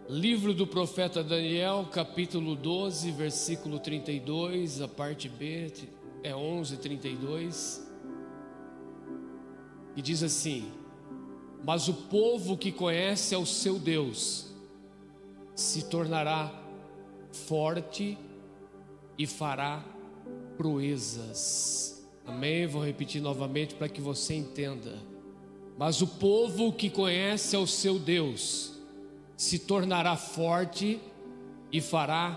Livro do profeta Daniel, capítulo 12, versículo 32, a parte B é 11:32, e diz assim: mas o povo que conhece ao seu Deus se tornará forte e fará proezas. Amém? Vou repetir novamente para que você entenda. Mas o povo que conhece ao seu Deus se tornará forte e fará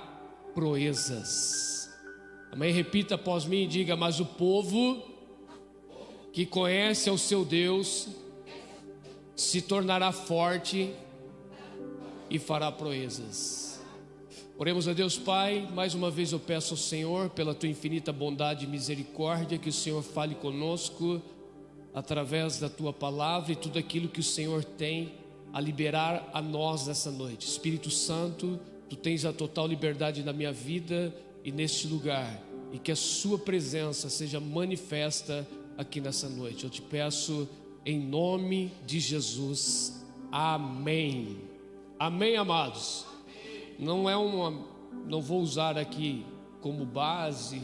proezas. Amém? Repita após mim e diga: mas o povo que conhece ao seu Deus se tornará forte e fará proezas. Oremos a Deus. Pai, mais uma vez eu peço ao Senhor, pela tua infinita bondade e misericórdia, que o Senhor fale conosco através da tua palavra e tudo aquilo que o Senhor tem a liberar a nós nessa noite. Espírito Santo, tu tens a total liberdade na minha vida e neste lugar, e que a sua presença seja manifesta aqui nessa noite. Eu te peço em nome de Jesus. Amém. Amém, amados. Não vou usar aqui como base,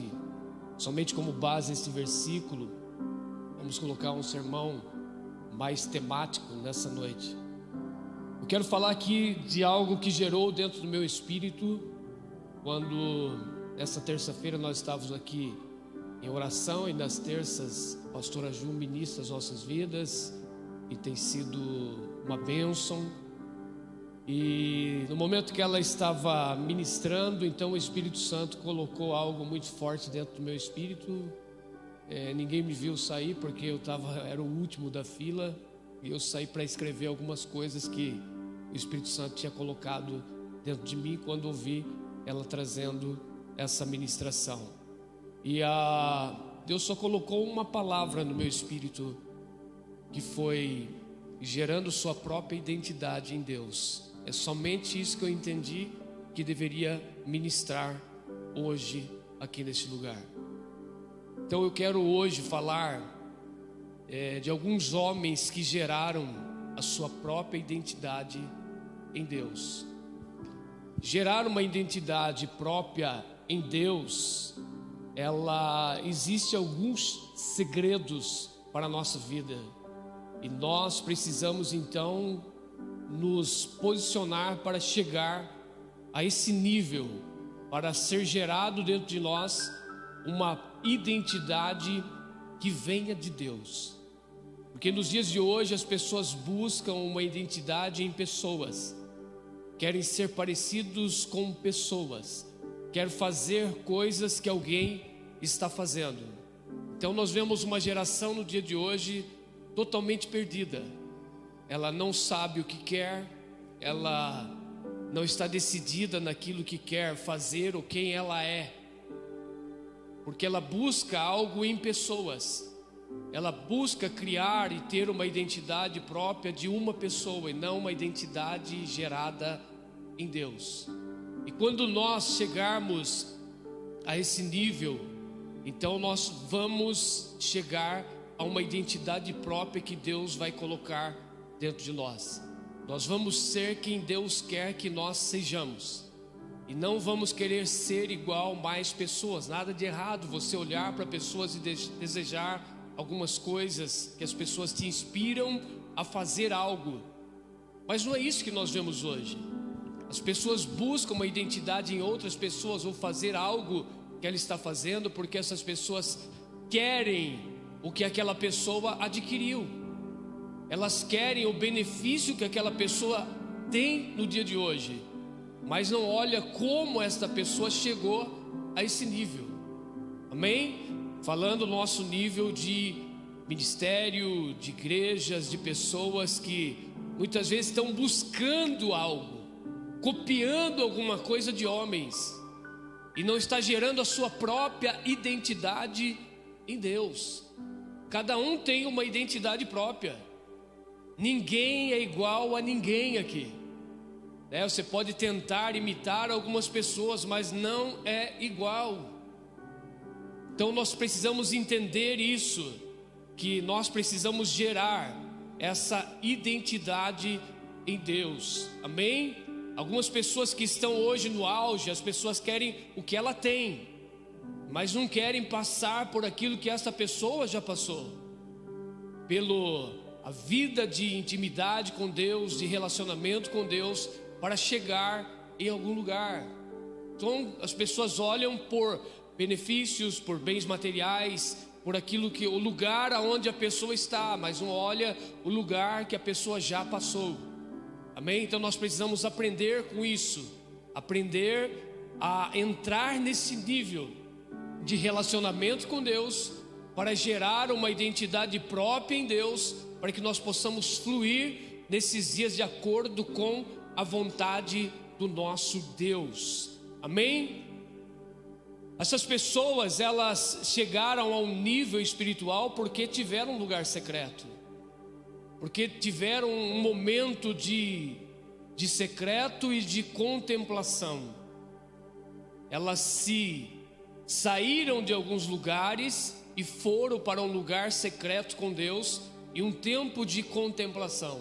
somente como base esse versículo. Vamos colocar um sermão mais temático nessa noite. Eu quero falar aqui de algo que gerou dentro do meu espírito quando essa terça-feira nós estávamos aqui em oração, e nas terças a pastora Ju ministra as nossas vidas e tem sido uma bênção. E no momento que ela estava ministrando, então o Espírito Santo colocou algo muito forte dentro do meu espírito. Ninguém me viu sair porque era o último da fila, e eu saí para escrever algumas coisas que o Espírito Santo tinha colocado dentro de mim quando ouvi ela trazendo essa ministração. E Deus só colocou uma palavra no meu espírito, que foi gerando sua própria identidade em Deus. É somente isso que eu entendi que deveria ministrar hoje aqui neste lugar. Então eu quero hoje falar de alguns homens que geraram a sua própria identidade em Deus. Gerar uma identidade própria em Deus, existe alguns segredos para a nossa vida, e nós precisamos então nos posicionar para chegar a esse nível, para ser gerado dentro de nós uma identidade que venha de Deus. Porque nos dias de hoje as pessoas buscam uma identidade em pessoas, querem ser parecidos com pessoas, querem fazer coisas que alguém está fazendo. Então nós vemos uma geração no dia de hoje totalmente perdida. Ela não sabe o que quer, ela não está decidida naquilo que quer fazer ou quem ela é, porque ela busca algo em pessoas. Ela busca criar e ter uma identidade própria de uma pessoa, e não uma identidade gerada em Deus. E quando nós chegarmos a esse nível, então nós vamos chegar a uma identidade própria que Deus vai colocar dentro de nós. Nós vamos ser quem Deus quer que nós sejamos, e não vamos querer ser igual mais pessoas. Nada de errado você olhar para pessoas e desejar algumas coisas, que as pessoas te inspiram a fazer algo, mas não é isso que nós vemos hoje. As pessoas buscam uma identidade em outras pessoas, ou fazer algo que ela está fazendo, porque essas pessoas querem o que aquela pessoa adquiriu. Elas querem o benefício que aquela pessoa tem no dia de hoje, mas não olha como esta pessoa chegou a esse nível. Amém? Falando nosso nível de ministério, de igrejas, de pessoas que muitas vezes estão buscando algo, copiando alguma coisa de homens, e não está gerando a sua própria identidade em Deus. Cada um tem uma identidade própria. Ninguém é igual a ninguém aqui. Você pode tentar imitar algumas pessoas, mas não é igual. Então nós precisamos entender isso, que nós precisamos gerar essa identidade em Deus. Amém? algumas pessoas que estão hoje no auge, as pessoas querem o que ela tem, mas não querem passar por aquilo que essa pessoa já passou, a vida de intimidade com Deus, de relacionamento com Deus, para chegar em algum lugar. Então as pessoas olham por benefícios, por bens materiais, por aquilo que, o lugar aonde a pessoa está, mas não olha o lugar que a pessoa já passou. Amém? Então nós precisamos aprender com isso, aprender a entrar nesse nível de relacionamento com Deus, para gerar uma identidade própria em Deus, para que nós possamos fluir nesses dias de acordo com a vontade do nosso Deus. Amém? Essas pessoas, elas chegaram a um nível espiritual porque tiveram um lugar secreto, porque tiveram um momento de secreto e de contemplação. Elas saíram de alguns lugares e foram para um lugar secreto com Deus, e um tempo de contemplação.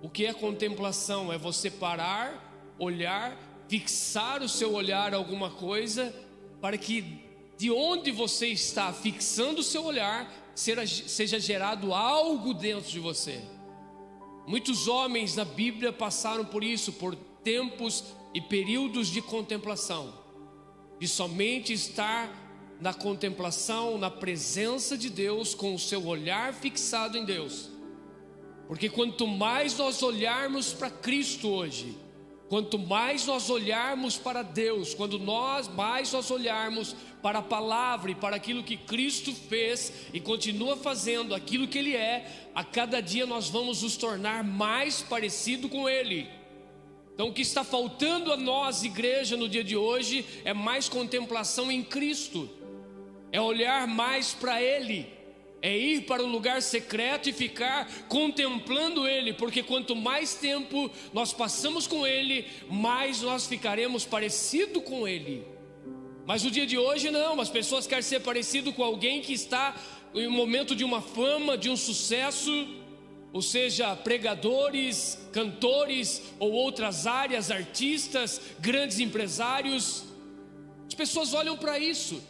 O que é contemplação? É você parar, olhar, fixar o seu olhar a alguma coisa, para que de onde você está fixando o seu olhar, seja gerado algo dentro de você. Muitos homens na Bíblia passaram por isso, por tempos e períodos de contemplação, de somente estar na contemplação, na presença de Deus, com o seu olhar fixado em Deus. Porque quanto mais nós olharmos para Cristo hoje, quanto mais nós olharmos para Deus, quando mais nós olharmos para a palavra e para aquilo que Cristo fez e continua fazendo, aquilo que Ele é, a cada dia nós vamos nos tornar mais parecido com Ele. Então o que está faltando a nós, igreja, no dia de hoje, é mais contemplação em Cristo, é olhar mais para Ele, é ir para o lugar secreto e ficar contemplando Ele, porque quanto mais tempo nós passamos com Ele, mais nós ficaremos parecido com Ele. Mas no dia de hoje não, as pessoas querem ser parecido com alguém que está em um momento de uma fama, de um sucesso, ou seja, pregadores, cantores ou outras áreas, artistas, grandes empresários. As pessoas olham para isso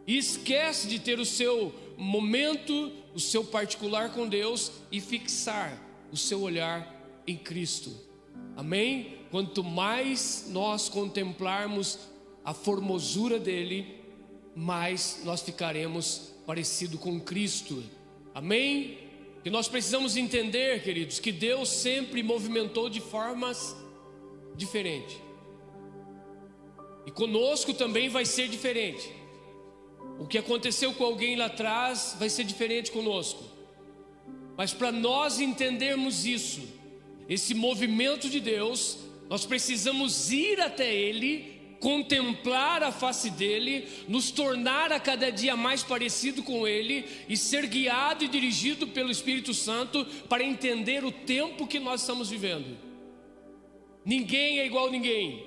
e esquece de ter o seu momento, o seu particular com Deus, e fixar o seu olhar em Cristo. Amém? Quanto mais nós contemplarmos a formosura dele, mais nós ficaremos parecido com Cristo. Amém? E nós precisamos entender, queridos, que Deus sempre movimentou de formas diferentes, e conosco também vai ser diferente. O que aconteceu com alguém lá atrás vai ser diferente conosco. Mas para nós entendermos isso, esse movimento de Deus, nós precisamos ir até Ele, contemplar a face dEle, nos tornar a cada dia mais parecido com Ele e ser guiado e dirigido pelo Espírito Santo para entender o tempo que nós estamos vivendo. Ninguém é igual a ninguém.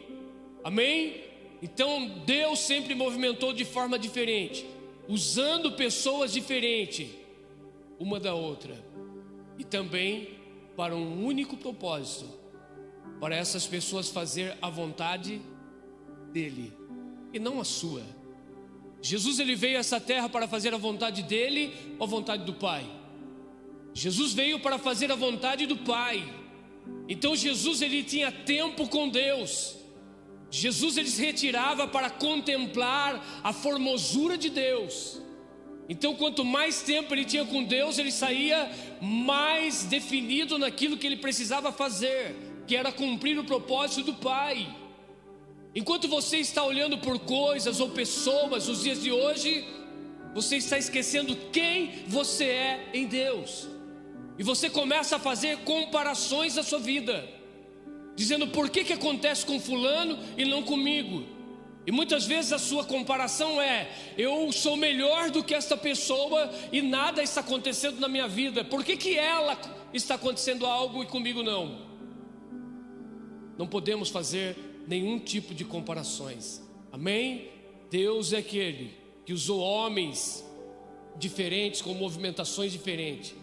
Amém? Então Deus sempre movimentou de forma diferente, usando pessoas diferentes uma da outra, e também para um único propósito, para essas pessoas fazer a vontade dele e não a sua. Jesus, ele veio a essa terra para fazer a vontade dele ou a vontade do Pai? Jesus veio para fazer a vontade do Pai. Então Jesus, ele tinha tempo com Deus. Jesus, ele se retirava para contemplar a formosura de Deus. Então quanto mais tempo ele tinha com Deus, ele saía mais definido naquilo que ele precisava fazer, que era cumprir o propósito do Pai. Enquanto você está olhando por coisas ou pessoas nos dias de hoje, você está esquecendo quem você é em Deus, e você começa a fazer comparações da sua vida, dizendo: por que acontece com fulano e não comigo? E muitas vezes a sua comparação é: eu sou melhor do que esta pessoa e nada está acontecendo na minha vida. Por que ela está acontecendo algo e comigo não? Não podemos fazer nenhum tipo de comparações. Amém? Deus é aquele que usou homens diferentes, com movimentações diferentes,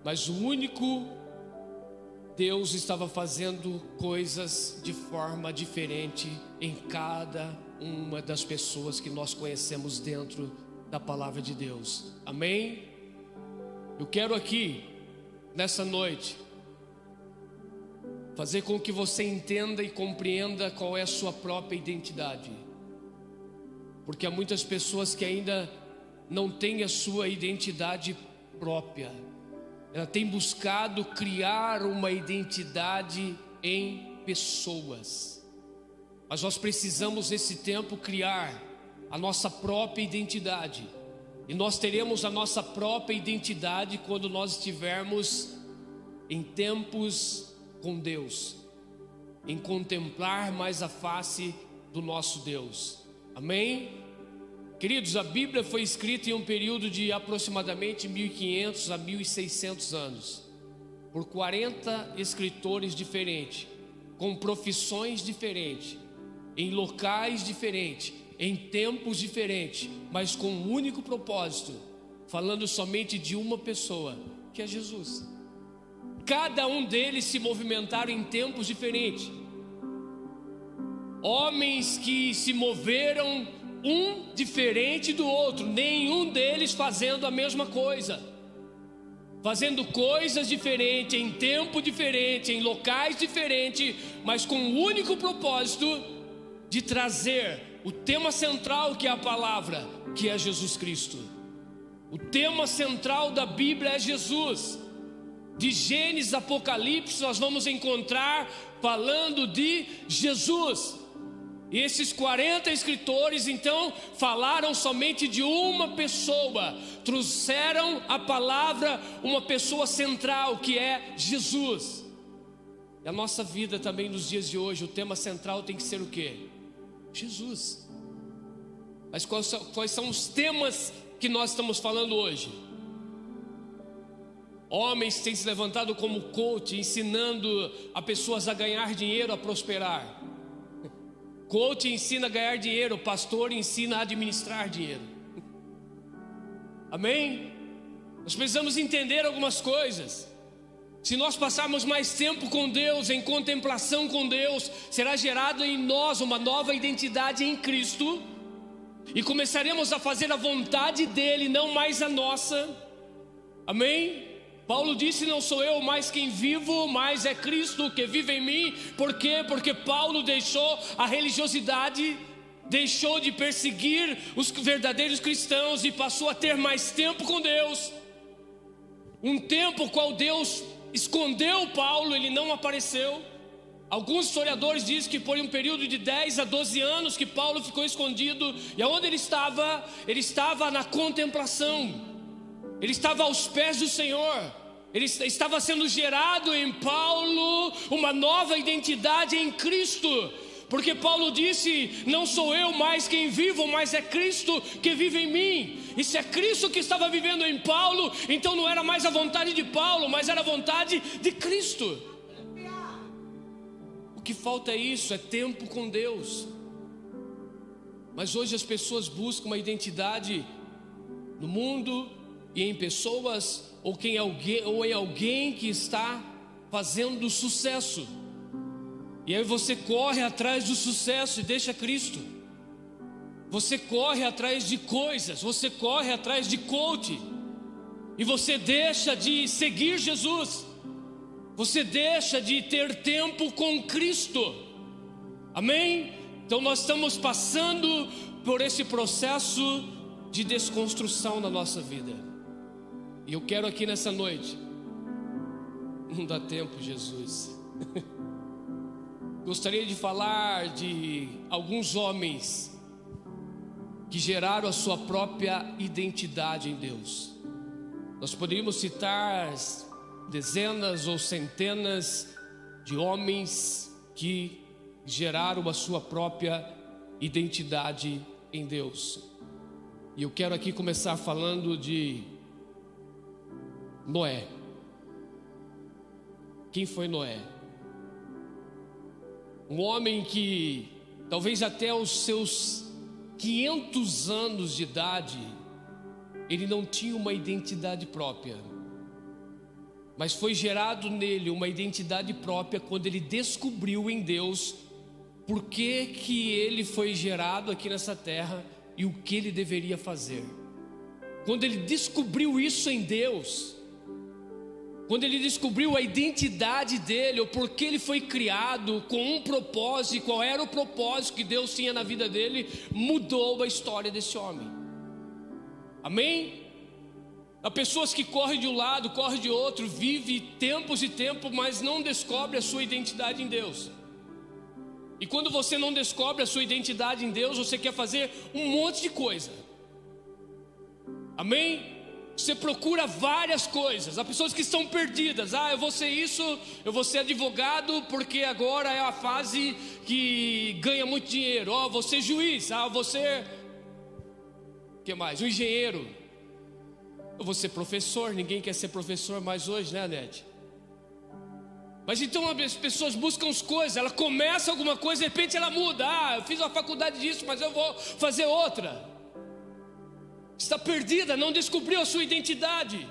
mas o único Deus estava fazendo coisas de forma diferente em cada uma das pessoas que nós conhecemos dentro da palavra de Deus. Amém? Eu quero aqui, nessa noite, fazer com que você entenda e compreenda qual é a sua própria identidade. Porque há muitas pessoas que ainda não têm a sua identidade própria. Ela tem buscado criar uma identidade em pessoas. Mas nós precisamos nesse tempo criar a nossa própria identidade. E nós teremos a nossa própria identidade quando nós estivermos em tempos com Deus, em contemplar mais a face do nosso Deus. Amém? Queridos, a Bíblia foi escrita em um período de aproximadamente 1500 a 1600 anos, por 40 escritores diferentes, com profissões diferentes, em locais diferentes, em tempos diferentes, mas com um único propósito, falando somente de uma pessoa, que é Jesus. Cada um deles se movimentaram em tempos diferentes, homens que se moveram um diferente do outro, nenhum deles fazendo a mesma coisa, fazendo coisas diferentes, em tempo diferente, em locais diferentes, mas com o único propósito de trazer o tema central, que é a palavra, que é Jesus Cristo. O tema central da Bíblia é Jesus. De Gênesis a Apocalipse nós vamos encontrar falando de Jesus. E esses 40 escritores então falaram somente de uma pessoa, trouxeram a palavra, uma pessoa central, que é Jesus. E a nossa vida também nos dias de hoje, o tema central tem que ser o quê? Jesus. Mas quais são os temas que nós estamos falando hoje? Homens têm se levantado como coach, ensinando a pessoas a ganhar dinheiro, a prosperar. Coach ensina a ganhar dinheiro, pastor ensina a administrar dinheiro. Amém? Nós precisamos entender algumas coisas. Se nós passarmos mais tempo com Deus, em contemplação com Deus, será gerado em nós uma nova identidade em Cristo, e começaremos a fazer a vontade dEle, não mais a nossa. Amém? Paulo disse: não sou eu mais quem vivo, mas é Cristo que vive em mim. Por quê? Porque Paulo deixou a religiosidade, deixou de perseguir os verdadeiros cristãos e passou a ter mais tempo com Deus. Um tempo qual Deus escondeu Paulo, ele não apareceu. Alguns historiadores dizem que foi um período de 10 a 12 anos que Paulo ficou escondido. E aonde ele estava? Ele estava na contemplação, ele estava aos pés do Senhor. Ele estava sendo gerado em Paulo uma nova identidade em Cristo. Porque Paulo disse: não sou eu mais quem vivo, mas é Cristo que vive em mim. E se é Cristo que estava vivendo em Paulo, então não era mais a vontade de Paulo, mas era a vontade de Cristo. O que falta é isso, é tempo com Deus. Mas hoje as pessoas buscam uma identidade no mundo e em pessoas, ou em alguém que está fazendo sucesso. E aí você corre atrás do sucesso e deixa Cristo. Você corre atrás de coisas, você corre atrás de coach, e você deixa de seguir Jesus. Você deixa de ter tempo com Cristo. Amém? Então nós estamos passando por esse processo de desconstrução na nossa vida. E eu quero aqui nessa noite, não dá tempo, Jesus. Gostaria de falar de alguns homens que geraram a sua própria identidade em Deus. Nós poderíamos citar dezenas ou centenas de homens que geraram a sua própria identidade em Deus. E eu quero aqui começar falando de Noé. Quem foi Noé? Um homem que talvez até os seus 500 anos de idade ele não tinha uma identidade própria. mas foi gerado nele uma identidade própria quando ele descobriu em Deus por que ele foi gerado aqui nessa terra e o que ele deveria fazer. Quando ele descobriu isso em Deus, quando ele descobriu a identidade dele, o porquê ele foi criado, com um propósito, e qual era o propósito que Deus tinha na vida dele, mudou a história desse homem. Amém? Há pessoas que correm de um lado, correm de outro, vivem tempos e tempos, mas não descobrem a sua identidade em Deus. E quando você não descobre a sua identidade em Deus, você quer fazer um monte de coisa. Amém? Você procura várias coisas. Há pessoas que estão perdidas. Eu vou ser isso, eu vou ser advogado porque agora é a fase que ganha muito dinheiro. Vou ser juiz. Vou ser... o que mais? Um engenheiro. Eu vou ser professor. Ninguém quer ser professor mais hoje, né, Anete? Mas então as pessoas buscam as coisas. Ela começa alguma coisa, de repente ela muda. Eu fiz uma faculdade disso, mas eu vou fazer outra. Está perdida, não descobriu a sua identidade,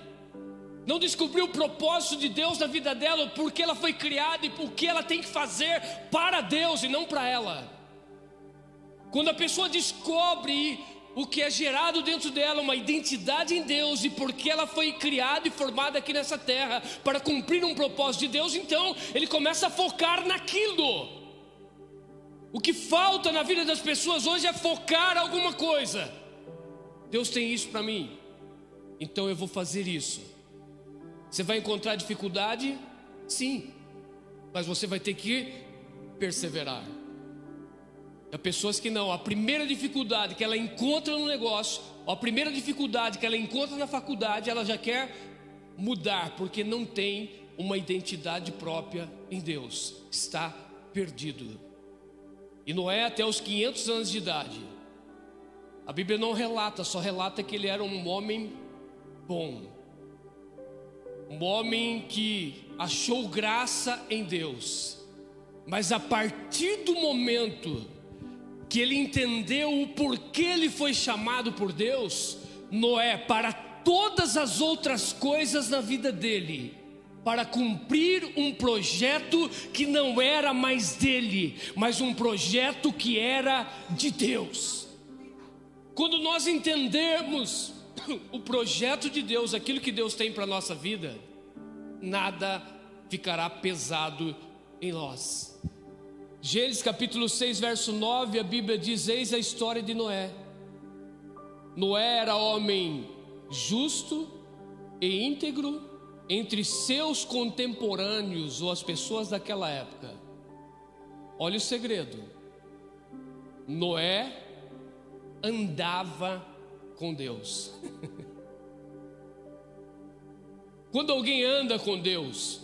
não descobriu o propósito de Deus na vida dela, porque ela foi criada e o que ela tem que fazer para Deus e não para ela. Quando a pessoa descobre o que é gerado dentro dela, uma identidade em Deus, e porque ela foi criada e formada aqui nessa terra para cumprir um propósito de Deus, então ele começa a focar naquilo. O que falta na vida das pessoas hoje é focar alguma coisa. Deus tem isso para mim, então eu vou fazer isso. Você vai encontrar dificuldade? Sim, mas você vai ter que perseverar. Há pessoas que não, a primeira dificuldade que ela encontra no negócio, a primeira dificuldade que ela encontra na faculdade, ela já quer mudar, porque não tem uma identidade própria em Deus, está perdido. E Noé, até os 500 anos de idade, a Bíblia não relata, só relata que ele era um homem bom, um homem que achou graça em Deus. Mas a partir do momento que ele entendeu o porquê ele foi chamado por Deus, Noé, para todas as outras coisas na vida dele, para cumprir um projeto que não era mais dele, mas um projeto que era de Deus. Quando nós entendermos o projeto de Deus, aquilo que Deus tem para a nossa vida, nada ficará pesado em nós. Gênesis capítulo 6, verso 9, a Bíblia diz: eis a história de Noé. Noé era homem justo e íntegro entre seus contemporâneos, ou as pessoas daquela época. Olha o segredo: Noé andava com Deus. Quando alguém anda com Deus,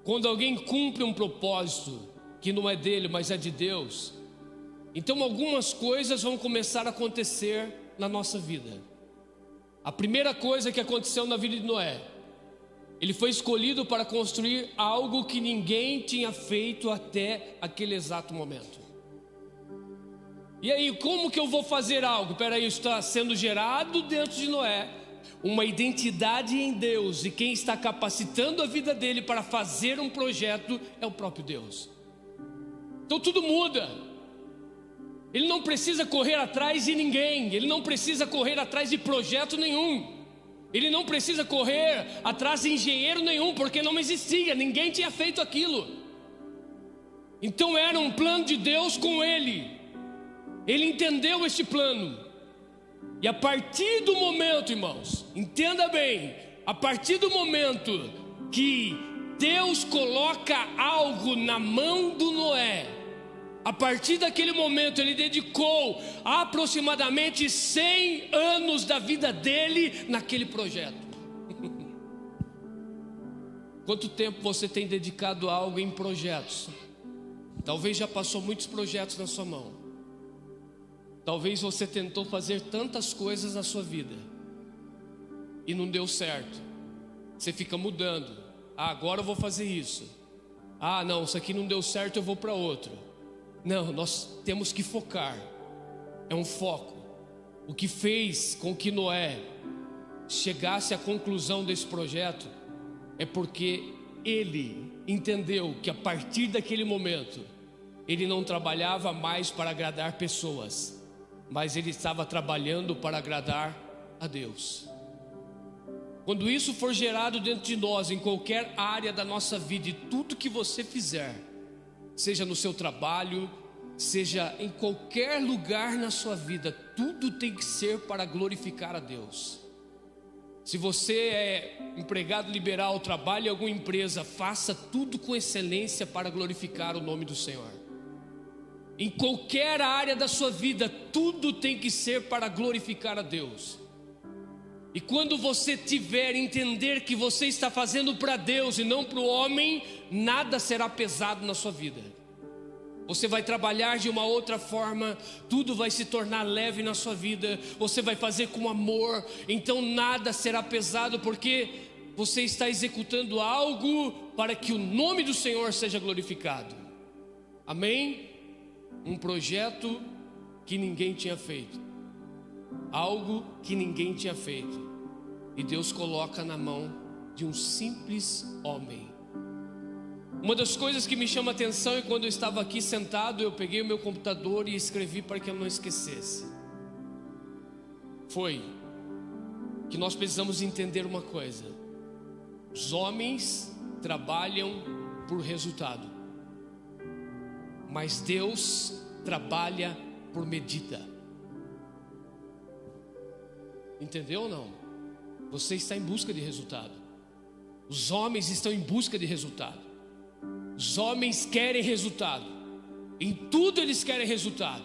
quando alguém cumpre um propósito que não é dele, mas é de Deus, então algumas coisas vão começar a acontecer na nossa vida. A primeira coisa que aconteceu na vida de Noé, ele foi escolhido para construir algo que ninguém tinha feito até aquele exato momento. E aí, como que eu vou fazer algo? Peraí, está sendo gerado dentro de Noé uma identidade em Deus, e quem está capacitando a vida dele para fazer um projeto é o próprio Deus. Então tudo muda. Ele não precisa correr atrás de ninguém, ele não precisa correr atrás de projeto nenhum, ele não precisa correr atrás de engenheiro nenhum, porque não existia, ninguém tinha feito aquilo. Então era um plano de Deus com ele. Ele entendeu este plano, e a partir do momento, irmãos, entenda bem, a partir do momento que Deus coloca algo na mão do Noé, a partir daquele momento ele dedicou aproximadamente 100 anos da vida dele naquele projeto. Quanto tempo você tem dedicado a algo em projetos? Talvez já passou muitos projetos na sua mão. Talvez você tentou fazer tantas coisas na sua vida e não deu certo. Você fica mudando. Agora eu vou fazer isso. Não, isso aqui não deu certo, eu vou para outro. Não, nós temos que focar. É um foco. O que fez com que Noé chegasse à conclusão desse projeto é porque ele entendeu que a partir daquele momento, ele não trabalhava mais para agradar pessoas, mas ele estava trabalhando para agradar a Deus. Quando isso for gerado dentro de nós, em qualquer área da nossa vida, e tudo que você fizer, seja no seu trabalho, seja em qualquer lugar na sua vida, tudo tem que ser para glorificar a Deus. Se você é empregado liberal, trabalha em alguma empresa, faça tudo com excelência para glorificar o nome do Senhor. Em qualquer área da sua vida, tudo tem que ser para glorificar a Deus. E quando você entender que você está fazendo para Deus e não para o homem, nada será pesado na sua vida. Você vai trabalhar de uma outra forma, tudo vai se tornar leve na sua vida, você vai fazer com amor, então nada será pesado, porque você está executando algo para que o nome do Senhor seja glorificado. Amém? Um projeto que ninguém tinha feito, algo que ninguém tinha feito, e Deus coloca na mão de um simples homem. Uma das coisas que me chama a atenção é quando eu estava aqui sentado, eu peguei o meu computador e escrevi para que eu não esquecesse. Foi que nós precisamos entender uma coisa: os homens trabalham por resultado, mas Deus trabalha por medida. Entendeu ou não? Você está em busca de resultado. Os homens estão em busca de resultado. Os homens querem resultado. Em tudo eles querem resultado.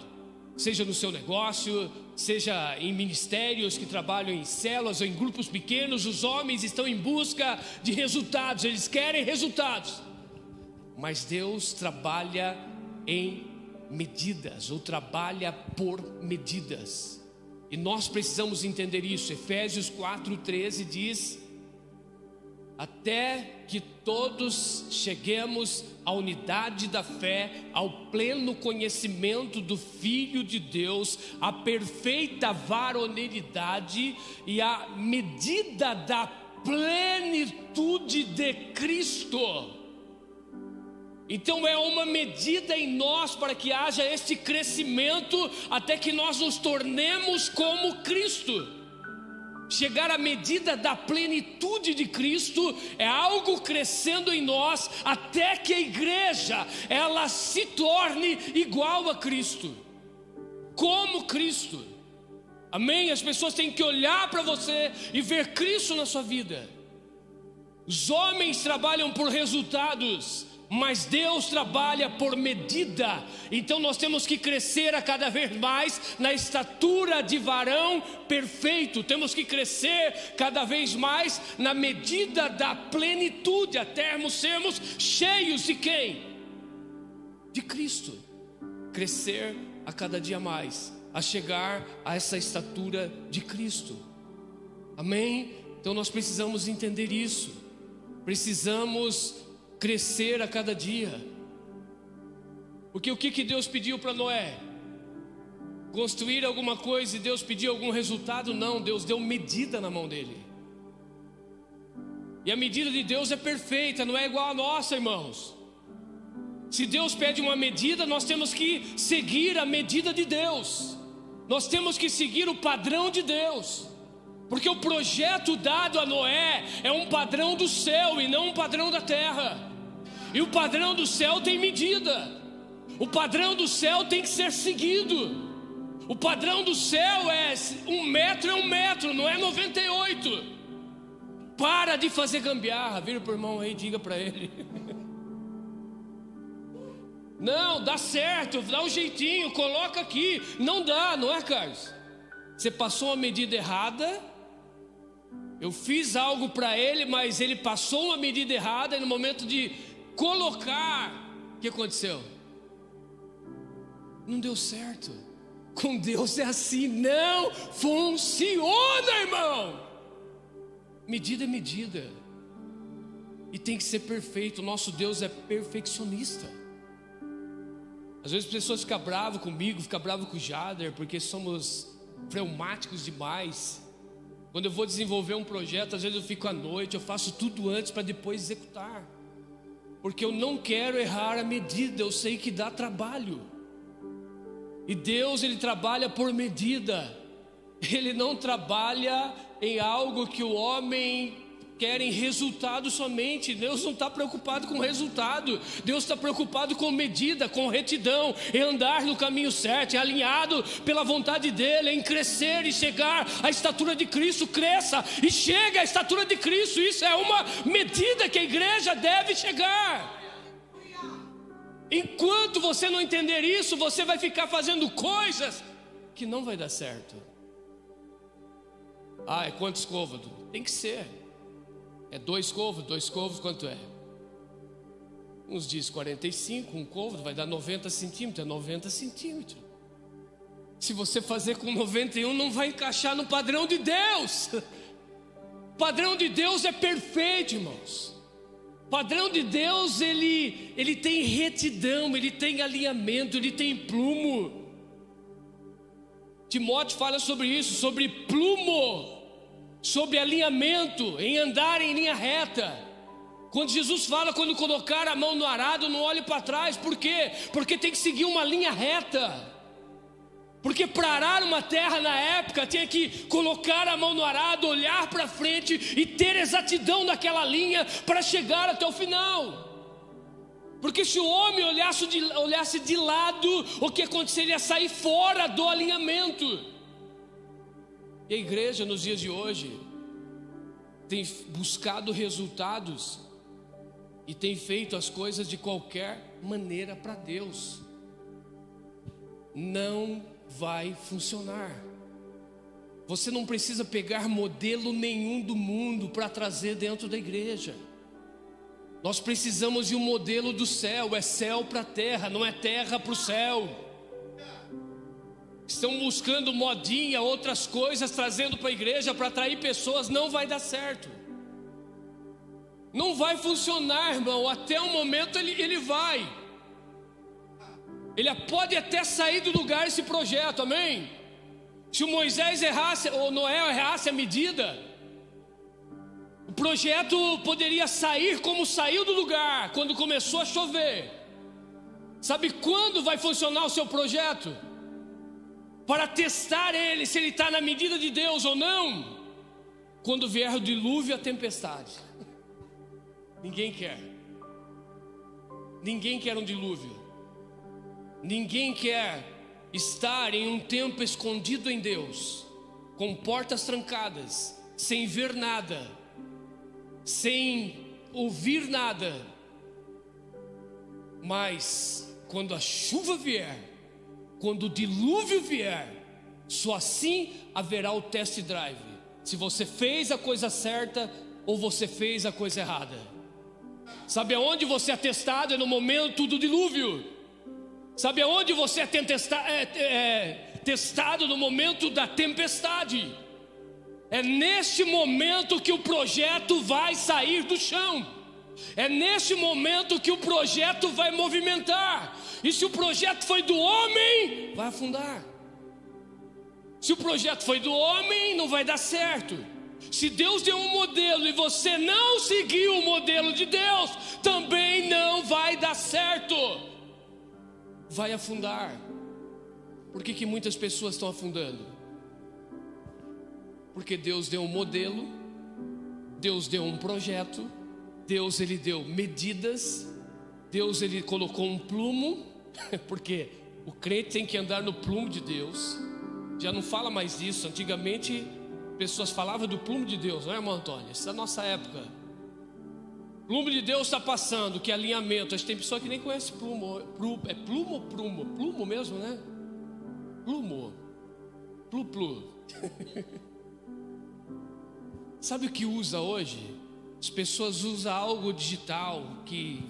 Seja no seu negócio, seja em ministérios que trabalham em células ou em grupos pequenos, os homens estão em busca de resultados. Eles querem resultados. Mas Deus trabalha em medidas, ou trabalha por medidas. E nós precisamos entender isso. Efésios 4:13 diz: até que todos cheguemos à unidade da fé, ao pleno conhecimento do Filho de Deus, à perfeita varonilidade e à medida da plenitude de Cristo. Então é uma medida em nós para que haja este crescimento até que nós nos tornemos como Cristo. Chegar à medida da plenitude de Cristo é algo crescendo em nós até que a igreja ela se torne igual a Cristo, como Cristo. Amém? As pessoas têm que olhar para você e ver Cristo na sua vida. Os homens trabalham por resultados, mas Deus trabalha por medida. Então nós temos que crescer a cada vez mais na estatura de varão perfeito. Temos que crescer cada vez mais na medida da plenitude, até sermos cheios de quem? De Cristo. Crescer a cada dia mais, a chegar a essa estatura de Cristo. Amém? Então nós precisamos entender isso. Precisamos crescer a cada dia. Porque o que Deus pediu para Noé? Construir alguma coisa, e Deus pediu algum resultado? Não, Deus deu medida na mão dele. E a medida de Deus é perfeita, não é igual a nossa, irmãos. Se Deus pede uma medida, nós temos que seguir a medida de Deus. Nós temos que seguir o padrão de Deus. Porque o projeto dado a Noé é um padrão do céu e não um padrão da terra. E o padrão do céu tem medida. O padrão do céu tem que ser seguido. O padrão do céu é 1 metro, é 1 metro, não é 98. Para de fazer gambiarra. Vira pro irmão aí, diga para ele. Não, dá certo, dá um jeitinho, coloca aqui. Não dá, não é, Carlos? Você passou uma medida errada. Eu fiz algo para ele, mas ele passou uma medida errada. E no momento de colocar, o que aconteceu? Não deu certo. Com Deus é assim, não funciona, irmão. Medida é medida, e tem que ser perfeito. O nosso Deus é perfeccionista. Às vezes as pessoas ficam bravas comigo, ficam bravas com o Jader, porque somos fleumáticos demais. Quando eu vou desenvolver um projeto, às vezes eu fico à noite, eu faço tudo antes para depois executar, porque eu não quero errar a medida. Eu sei que dá trabalho, e Deus, Ele trabalha por medida. Ele não trabalha em algo que o homem quer em resultado somente. Deus não está preocupado com resultado. Deus está preocupado com medida, com retidão, em andar no caminho certo, em alinhado pela vontade dEle, em crescer e chegar à estatura de Cristo. Cresça e chegue à estatura de Cristo. Isso é uma medida que a igreja deve chegar. Enquanto você não entender isso, você vai ficar fazendo coisas que não vai dar certo. É quantos côvados? Tem que ser. É 2 côvados, quanto é? Uns diz 45, um côvado vai dar 90 centímetros, é 90 centímetros. Se você fazer com 91, não vai encaixar no padrão de Deus. O padrão de Deus é perfeito, irmãos. O padrão de Deus, ele tem retidão, ele tem alinhamento, ele tem plumo. Timóteo fala sobre isso, sobre plumo, sobre alinhamento, em andar em linha reta. Quando Jesus fala, quando colocar a mão no arado, não olhe para trás. Por quê? Porque tem que seguir uma linha reta. Porque para arar uma terra na época, tinha que colocar a mão no arado, olhar para frente e ter exatidão naquela linha para chegar até o final. Porque se o homem olhasse de lado, o que aconteceria? Ia sair fora do alinhamento. E a igreja nos dias de hoje tem buscado resultados e tem feito as coisas de qualquer maneira para Deus. Não vai funcionar. Você não precisa pegar modelo nenhum do mundo para trazer dentro da igreja. Nós precisamos de um modelo do céu. É céu para a terra, não é terra para o céu. Estão buscando modinha, outras coisas, trazendo para a igreja para atrair pessoas. Não vai dar certo. Não vai funcionar, irmão. Até o momento ele vai. Ele pode até sair do lugar esse projeto, amém? Se o Moisés errasse, ou Noé errasse a medida, o projeto poderia sair como saiu do lugar, quando começou a chover. Sabe quando vai funcionar o seu projeto? Para testar ele, se ele está na medida de Deus ou não. Quando vier o dilúvio e a tempestade. Ninguém quer. Ninguém quer um dilúvio. Ninguém quer estar em um tempo escondido em Deus, com portas trancadas, sem ver nada, sem ouvir nada. Mas quando a chuva vier, quando o dilúvio vier, só assim haverá o test drive, se você fez a coisa certa ou você fez a coisa errada. Sabe aonde você é testado? É no momento do dilúvio. Sabe aonde você é testado? No momento da tempestade. É neste momento que o projeto vai sair do chão. É neste momento que o projeto vai movimentar. E se o projeto foi do homem, vai afundar. Se o projeto foi do homem, não vai dar certo. Se Deus deu um modelo e você não seguiu o modelo de Deus, também não vai dar certo. Vai afundar. Por que muitas pessoas estão afundando? Porque Deus deu um modelo, Deus deu um projeto, Deus ele deu medidas, Deus ele colocou um plumo, porque o crente tem que andar no plumo de Deus. Já não fala mais disso. Antigamente pessoas falavam do plumo de Deus, não é, irmão Antônio? Isso é da nossa época. Plumo de Deus está passando, que é alinhamento. A gente tem pessoa que nem conhece plumo. É plumo ou prumo? Plumo mesmo, né? Plumo. Plu. Sabe o que usa hoje? As pessoas usam algo digital que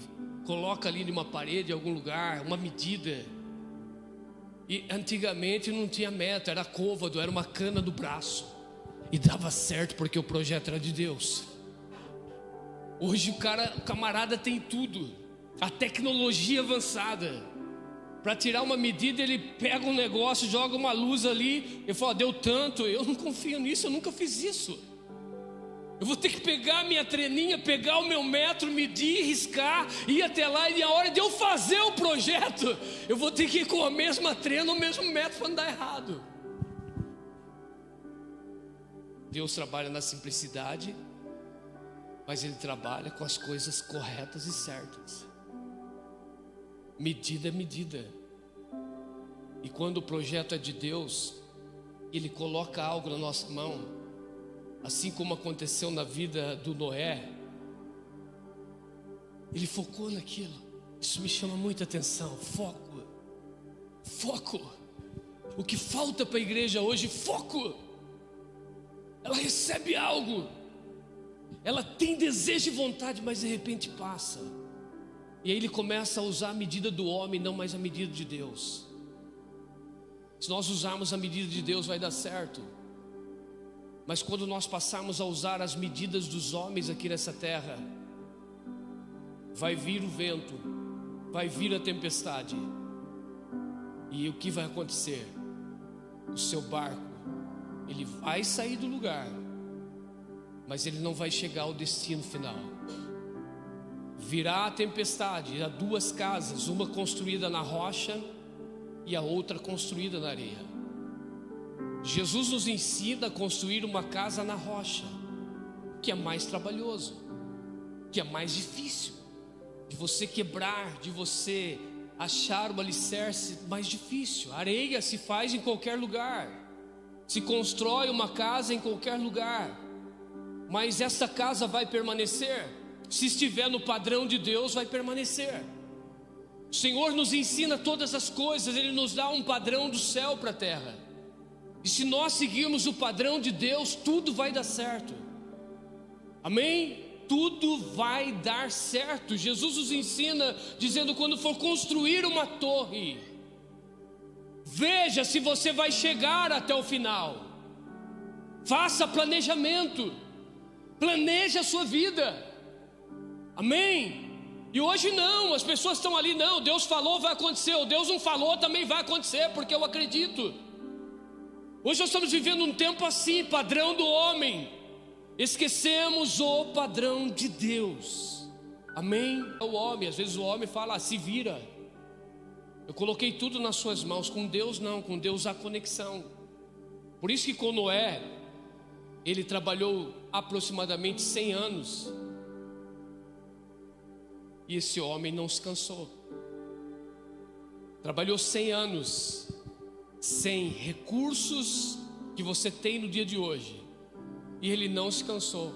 coloca ali numa parede, em algum lugar, uma medida. E antigamente não tinha meta, era côvado, era uma cana do braço. E dava certo porque o projeto era de Deus. Hoje o camarada tem tudo. A tecnologia avançada. para tirar uma medida, ele pega um negócio, joga uma luz ali, e fala, deu tanto. Eu não confio nisso, eu nunca fiz isso. Eu vou ter que pegar a minha treninha, pegar o meu metro, medir, riscar, ir até lá, e na hora de eu fazer o projeto, eu vou ter que ir com a mesma trena, o mesmo metro, para não dar errado. Deus trabalha na simplicidade, mas Ele trabalha com as coisas corretas e certas. Medida é medida. E quando o projeto é de Deus, Ele coloca algo na nossa mão, assim como aconteceu na vida do Noé. Ele focou naquilo. Isso me chama muita atenção. Foco. Foco. O que falta para a igreja hoje? Foco. Ela recebe algo, ela tem desejo e vontade, mas de repente passa. E aí ele começa a usar a medida do homem, não mais a medida de Deus. Se nós usarmos a medida de Deus, vai dar certo. Mas quando nós passarmos a usar as medidas dos homens aqui nessa terra, vai vir o vento, vai vir a tempestade. E o que vai acontecer? O seu barco, ele vai sair do lugar, mas ele não vai chegar ao destino final. Virá a tempestade, há duas casas, uma construída na rocha e a outra construída na areia. Jesus nos ensina a construir uma casa na rocha, que é mais trabalhoso, que é mais difícil, de você quebrar, de você achar o alicerce mais difícil. A areia se faz em qualquer lugar, se constrói uma casa em qualquer lugar, mas essa casa vai permanecer? Se estiver no padrão de Deus, vai permanecer. O Senhor nos ensina todas as coisas, Ele nos dá um padrão do céu para a terra, e se nós seguirmos o padrão de Deus, tudo vai dar certo. Amém? Tudo vai dar certo. Jesus nos ensina dizendo, quando for construir uma torre, veja se você vai chegar até o final. Faça planejamento, planeje a sua vida. Amém? E hoje não, as pessoas estão ali, não, Deus falou, vai acontecer, ou Deus não falou, também vai acontecer, porque eu acredito. Hoje nós estamos vivendo um tempo assim, padrão do homem, esquecemos o padrão de Deus. Amém? O homem, às vezes o homem fala, se vira. Eu coloquei tudo nas suas mãos. Com Deus não, com Deus há conexão. Por isso que com Noé, ele trabalhou aproximadamente 100 anos, e esse homem não se cansou. Trabalhou 100 anos, sem recursos que você tem no dia de hoje, e ele não se cansou,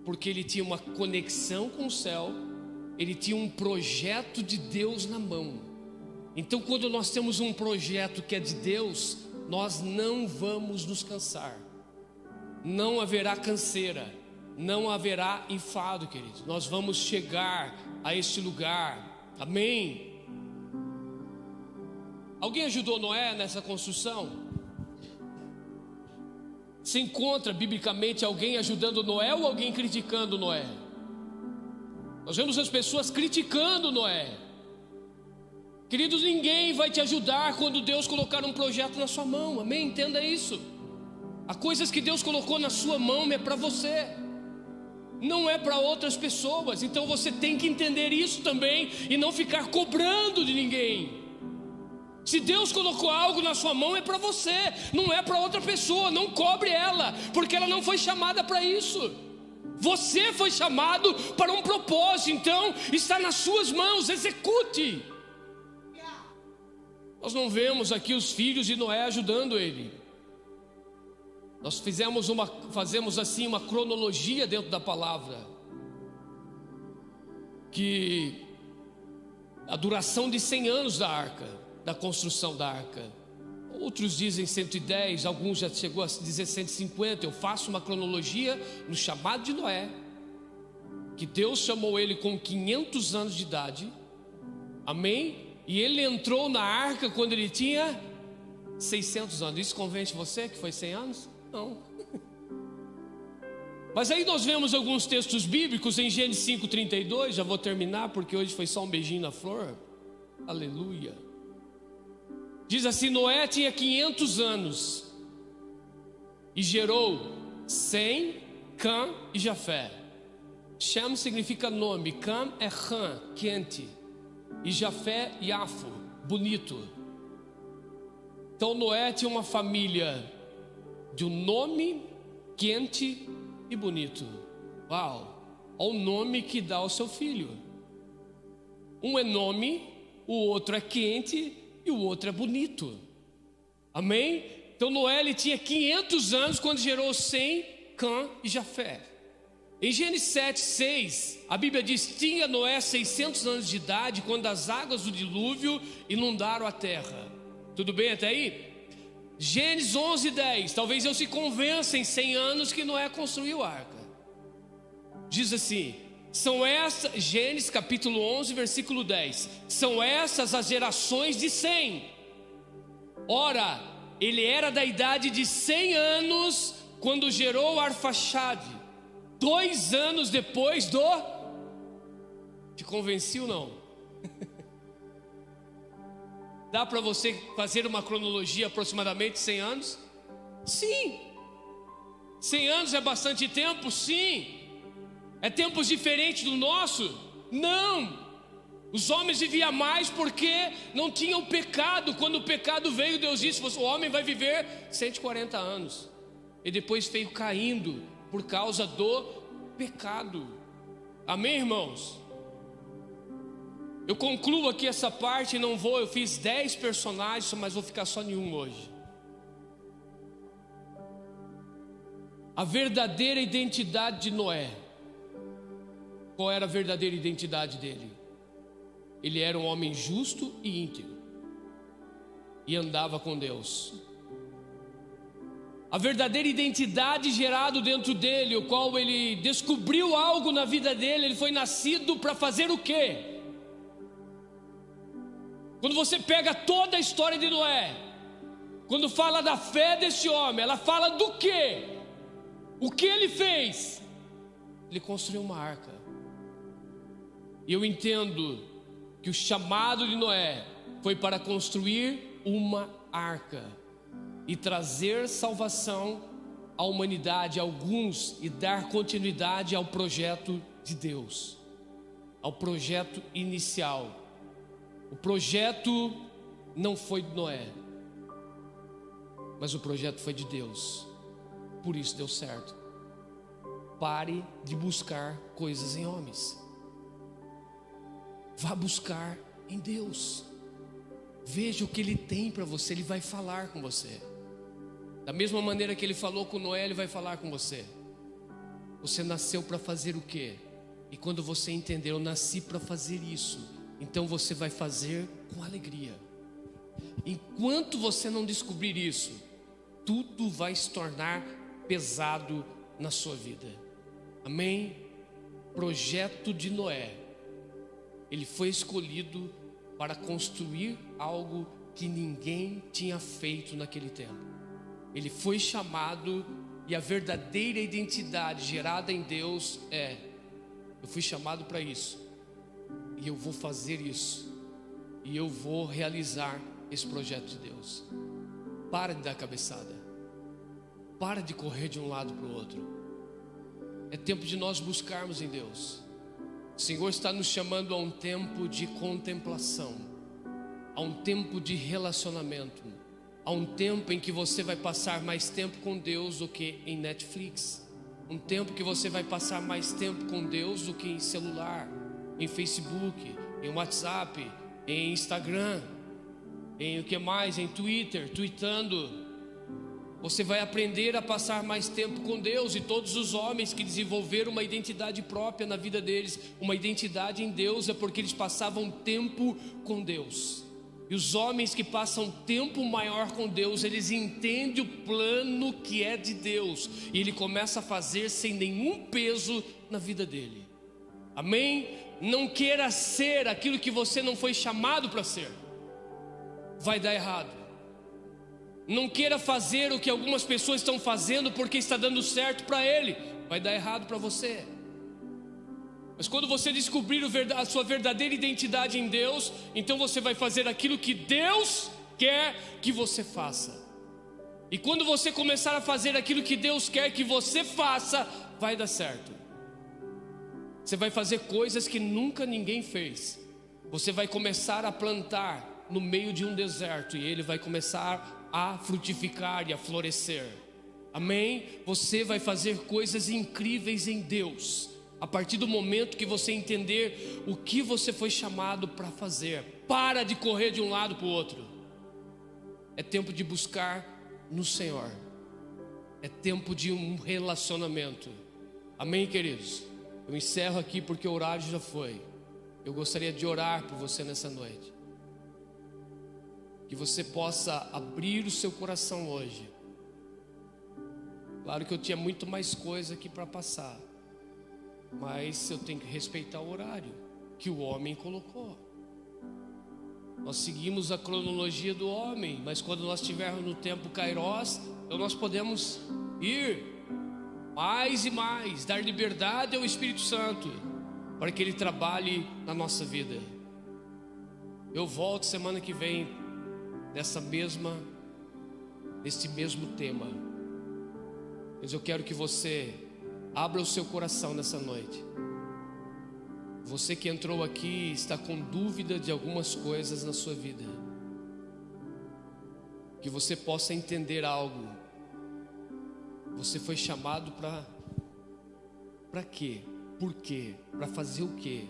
porque ele tinha uma conexão com o céu, ele tinha um projeto de Deus na mão. Então quando nós temos um projeto que é de Deus, nós não vamos nos cansar, não haverá canseira, não haverá enfado, queridos. Nós vamos chegar a este lugar. Amém? Alguém ajudou Noé nessa construção? Se encontra biblicamente alguém ajudando Noé ou alguém criticando Noé? Nós vemos as pessoas criticando Noé. Queridos, ninguém vai te ajudar quando Deus colocar um projeto na sua mão. Amém? Entenda isso. As coisas que Deus colocou na sua mão é para você, não é para outras pessoas. Então você tem que entender isso também e não ficar cobrando de ninguém. Se Deus colocou algo na sua mão, é para você, não é para outra pessoa. Não cobre ela, porque ela não foi chamada para isso. Você foi chamado para um propósito, então está nas suas mãos, execute. Nós não vemos aqui os filhos de Noé ajudando ele. Nós fazemos assim uma cronologia dentro da palavra, que a duração de 100 anos da arca, da construção da arca, outros dizem 110, alguns já chegou a dizer 150. Eu faço uma cronologia no chamado de Noé, que Deus chamou ele com 500 anos de idade, amém? E ele entrou na arca quando ele tinha 600 anos. Isso convence você que foi 100 anos? Não. Mas aí nós vemos alguns textos bíblicos em Gênesis 5:32. Já vou terminar porque hoje foi só um beijinho na flor. Aleluia. Diz assim: Noé tinha 500 anos e gerou Sem, Cã e Jafé. Shem significa nome, Cam é Ram, quente, e Jafé, Yafo, bonito. Então Noé tinha uma família de um nome quente e bonito. Uau! Olha o nome que dá ao seu filho. Um é nome, o outro é quente e o outro é bonito. Amém? Então Noé ele tinha 500 anos quando gerou Sem, Cã e Jafé. Em Gênesis 7:6, a Bíblia diz: tinha Noé 600 anos de idade quando as águas do dilúvio inundaram a terra. Tudo bem até aí? Gênesis 11:10, talvez eu se convença em 100 anos que Noé construiu a arca. Diz assim: são essas, Gênesis capítulo 11, versículo 10, são essas as gerações de Sem. Ora, ele era da idade de 100 anos quando gerou Arfaxade, 2 anos depois do... Te convenci ou não? Dá para você fazer uma cronologia aproximadamente 100 anos? Sim. 100 anos é bastante tempo? Sim. É tempos diferentes do nosso? Não. Os homens viviam mais porque não tinham pecado. Quando o pecado veio, Deus disse: o homem vai viver 140 anos. E depois veio caindo por causa do pecado. Amém, irmãos? Eu concluo aqui essa parte, eu fiz 10 personagens, mas vou ficar só em um hoje. A verdadeira identidade de Noé. Qual era a verdadeira identidade dele? Ele era um homem justo e íntegro, e andava com Deus. A verdadeira identidade gerada dentro dele, o qual ele descobriu algo na vida dele. Ele foi nascido para fazer o quê? Quando você pega toda a história de Noé, quando fala da fé desse homem, ela fala do quê? O que ele fez? Ele construiu uma arca. E eu entendo que o chamado de Noé foi para construir uma arca e trazer salvação à humanidade, a alguns, e dar continuidade ao projeto de Deus, ao projeto inicial. O projeto não foi de Noé, mas o projeto foi de Deus. Por isso deu certo. Pare de buscar coisas em homens. Vá buscar em Deus. Veja o que Ele tem para você. Ele vai falar com você. Da mesma maneira que Ele falou com Noé, Ele vai falar com você. Você nasceu para fazer o quê? E quando você entender: eu nasci para fazer isso, então você vai fazer com alegria. Enquanto você não descobrir isso, tudo vai se tornar pesado na sua vida. Amém? Projeto de Noé. Ele foi escolhido para construir algo que ninguém tinha feito naquele tempo. Ele foi chamado, e a verdadeira identidade gerada em Deus é: eu fui chamado para isso, e eu vou fazer isso, e eu vou realizar esse projeto de Deus. Para de dar cabeçada. Para de correr de um lado para o outro. É tempo de nós buscarmos em Deus. O Senhor está nos chamando a um tempo de contemplação, a um tempo de relacionamento, a um tempo em que você vai passar mais tempo com Deus do que em Netflix, um tempo que você vai passar mais tempo com Deus do que em celular, em Facebook, em WhatsApp, em Instagram, em o que mais, em Twitter, tweetando. Você vai aprender a passar mais tempo com Deus. E todos os homens que desenvolveram uma identidade própria na vida deles, uma identidade em Deus, é porque eles passavam tempo com Deus. E os homens que passam tempo maior com Deus, eles entendem o plano que é de Deus, e Ele começa a fazer sem nenhum peso na vida dele. Amém? Não queira ser aquilo que você não foi chamado para ser. Vai dar errado. Não queira fazer o que algumas pessoas estão fazendo porque está dando certo para ele. Vai dar errado para você. Mas quando você descobrir a sua verdadeira identidade em Deus, então você vai fazer aquilo que Deus quer que você faça. E quando você começar a fazer aquilo que Deus quer que você faça, vai dar certo. Você vai fazer coisas que nunca ninguém fez. Você vai começar a plantar no meio de um deserto e ele vai começar a frutificar e a florescer. Amém? Você vai fazer coisas incríveis em Deus, a partir do momento que você entender o que você foi chamado para fazer. Para de correr de um lado para o outro. É tempo de buscar no Senhor. É tempo de um relacionamento. Amém, queridos? Eu encerro aqui porque o horário já foi. Eu gostaria de orar por você nessa noite. Que você possa abrir o seu coração hoje. Claro que eu tinha muito mais coisa aqui para passar, mas eu tenho que respeitar o horário que o homem colocou. Nós seguimos a cronologia do homem, mas quando nós estivermos no tempo Kairos, então nós podemos ir mais e mais, dar liberdade ao Espírito Santo, para que Ele trabalhe na nossa vida. Eu volto semana que vem, nesse mesmo tema. Mas eu quero que você abra o seu coração nessa noite. Você que entrou aqui está com dúvida de algumas coisas na sua vida. Que você possa entender algo. Você foi chamado para quê? Por quê? Para fazer o quê?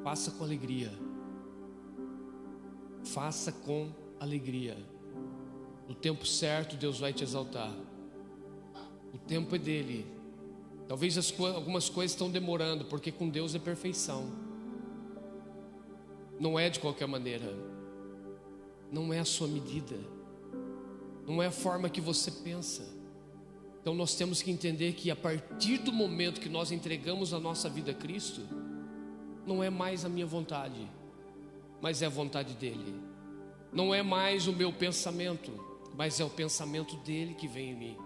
Faça com alegria. Faça com alegria. No tempo certo Deus vai te exaltar. O tempo é dele. Talvez algumas coisas estão demorando, porque com Deus é perfeição. Não é de qualquer maneira. Não é a sua medida. Não é a forma que você pensa. Então nós temos que entender que a partir do momento que nós entregamos a nossa vida a Cristo, não é mais a minha vontade, mas é a vontade dele. Não é mais o meu pensamento, mas é o pensamento dele que vem em mim.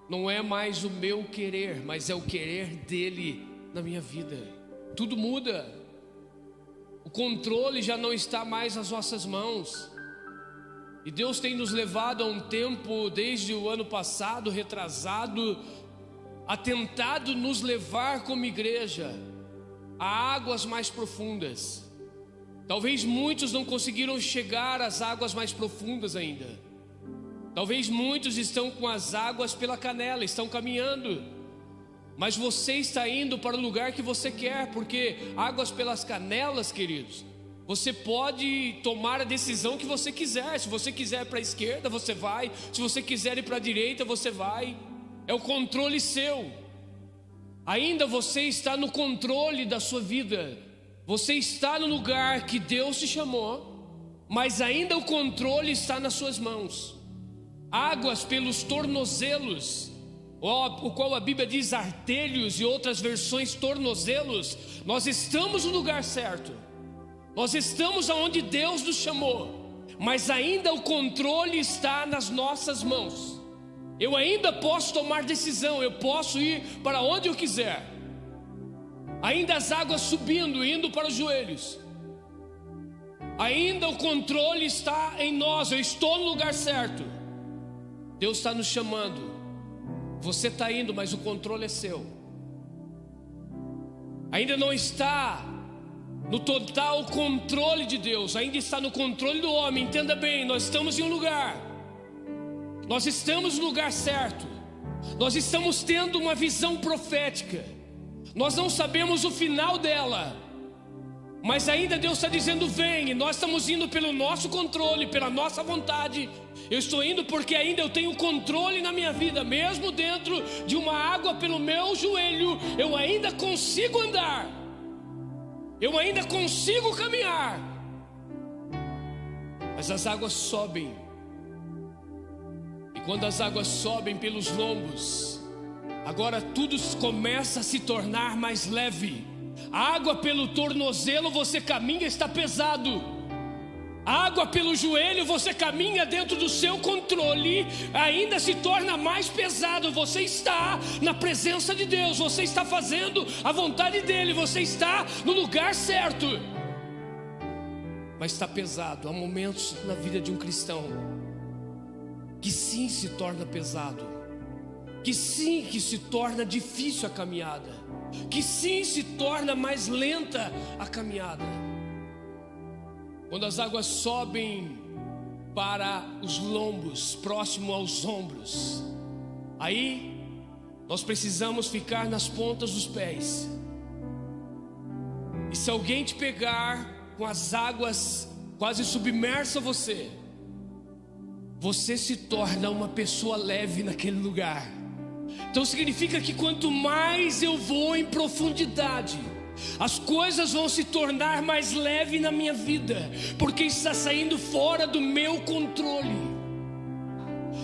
Não é mais o meu querer, mas é o querer dele na minha vida. Tudo muda. O controle já não está mais nas nossas mãos. E Deus tem nos levado a um tempo, desde o ano passado, retrasado, a tentado nos levar como igreja a águas mais profundas. Talvez muitos não conseguiram chegar às águas mais profundas ainda. Talvez muitos estão com as águas pela canela, estão caminhando. Mas você está indo para o lugar que você quer, porque águas pelas canelas, queridos, você pode tomar a decisão que você quiser. Se você quiser ir para a esquerda, você vai. Se você quiser ir para a direita, você vai. É o controle seu. Ainda você está no controle da sua vida. Você está no lugar que Deus te chamou, mas ainda o controle está nas suas mãos. Águas pelos tornozelos, o qual a Bíblia diz artelhos e outras versões tornozelos. Nós estamos no lugar certo. Nós estamos aonde Deus nos chamou, mas ainda o controle está nas nossas mãos. Eu ainda posso tomar decisão, eu posso ir para onde eu quiser. Ainda as águas subindo, indo para os joelhos. Ainda o controle está em nós, eu estou no lugar certo. Deus está nos chamando. Você está indo, mas o controle é seu. Ainda não está no total controle de Deus, ainda está no controle do homem. Entenda bem, nós estamos em um lugar. Nós estamos no lugar certo. Nós estamos tendo uma visão profética. Nós não sabemos o final dela, mas ainda Deus está dizendo vem. E nós estamos indo pelo nosso controle, pela nossa vontade. Eu estou indo porque ainda eu tenho controle na minha vida. Mesmo dentro de uma água pelo meu joelho, eu ainda consigo andar. Eu ainda consigo caminhar. Mas as águas sobem. E quando as águas sobem pelos lombos, agora tudo começa a se tornar mais leve. A água pelo tornozelo você caminha, está pesado. Água pelo joelho, você caminha dentro do seu controle, ainda se torna mais pesado. Você está na presença de Deus, você está fazendo a vontade dEle, você está no lugar certo, mas está pesado. Há momentos na vida de um cristão que sim se torna pesado, que sim que se torna difícil a caminhada, que sim se torna mais lenta a caminhada. Quando as águas sobem para os lombos, próximo aos ombros, aí nós precisamos ficar nas pontas dos pés. E se alguém te pegar com as águas quase submersa você se torna uma pessoa leve naquele lugar. Então significa que quanto mais eu vou em profundidade, as coisas vão se tornar mais leves na minha vida, porque está saindo fora do meu controle.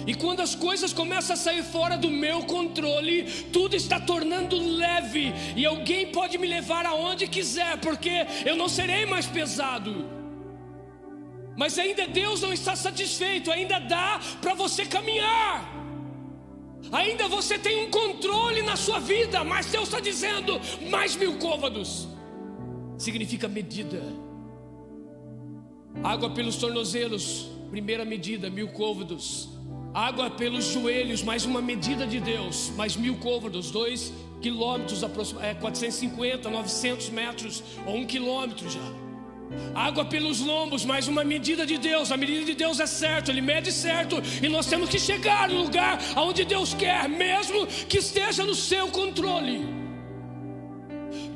E quando as coisas começam a sair fora do meu controle, tudo está tornando leve, e alguém pode me levar aonde quiser, porque eu não serei mais pesado. Mas ainda Deus não está satisfeito, ainda dá para você caminhar, ainda você tem um controle na sua vida, mas Deus está dizendo, mais 1000 côvados, significa medida. Água pelos tornozelos, primeira medida, 1000 côvados. Água pelos joelhos, mais uma medida de Deus, mais 1000 côvados, 2 quilômetros, 450, 900 metros, ou 1 quilômetro já. Água pelos lombos, mais uma medida de Deus. A medida de Deus é certa, Ele mede certo, e nós temos que chegar no lugar aonde Deus quer, mesmo que esteja no seu controle.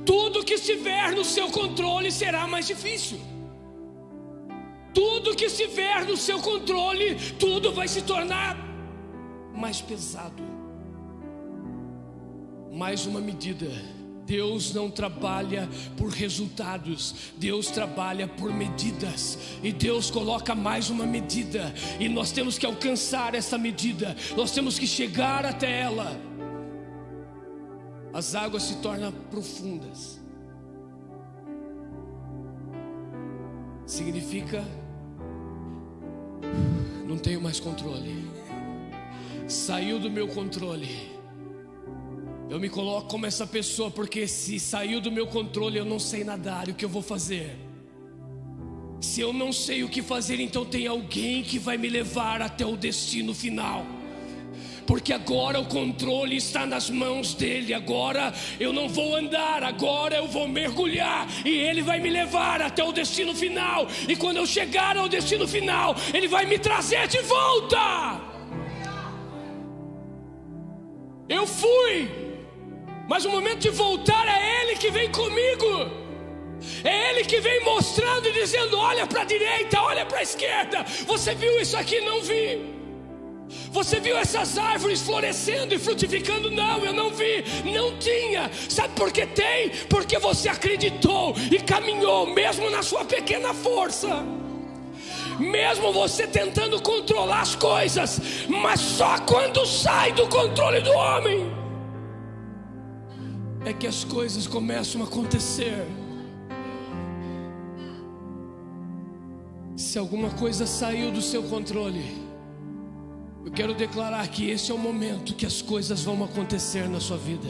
Tudo que estiver no seu controle será mais difícil. Tudo que estiver no seu controle, tudo vai se tornar mais pesado. Mais uma medida. Deus não trabalha por resultados, Deus trabalha por medidas. E Deus coloca mais uma medida, e nós temos que alcançar essa medida, nós temos que chegar até ela. As águas se tornam profundas. Significa, não tenho mais controle, saiu do meu controle. Eu me coloco como essa pessoa, porque se saiu do meu controle, eu não sei nadar, o que eu vou fazer? Se eu não sei o que fazer, então tem alguém que vai me levar até o destino final, porque agora o controle está nas mãos dele. Agora eu não vou andar, agora eu vou mergulhar, e ele vai me levar até o destino final. E quando eu chegar ao destino final, ele vai me trazer de volta. Eu fui, mas o momento de voltar é Ele que vem comigo. É Ele que vem mostrando e dizendo, olha para a direita, olha para a esquerda. Você viu isso aqui? Não vi. Você viu essas árvores florescendo e frutificando? Não, eu não vi, não tinha. Sabe por que tem? Porque você acreditou e caminhou, mesmo na sua pequena força, mesmo você tentando controlar as coisas. Mas só quando sai do controle do homem é que as coisas começam a acontecer. Se alguma coisa saiu do seu controle, eu quero declarar que esse é o momento que as coisas vão acontecer na sua vida.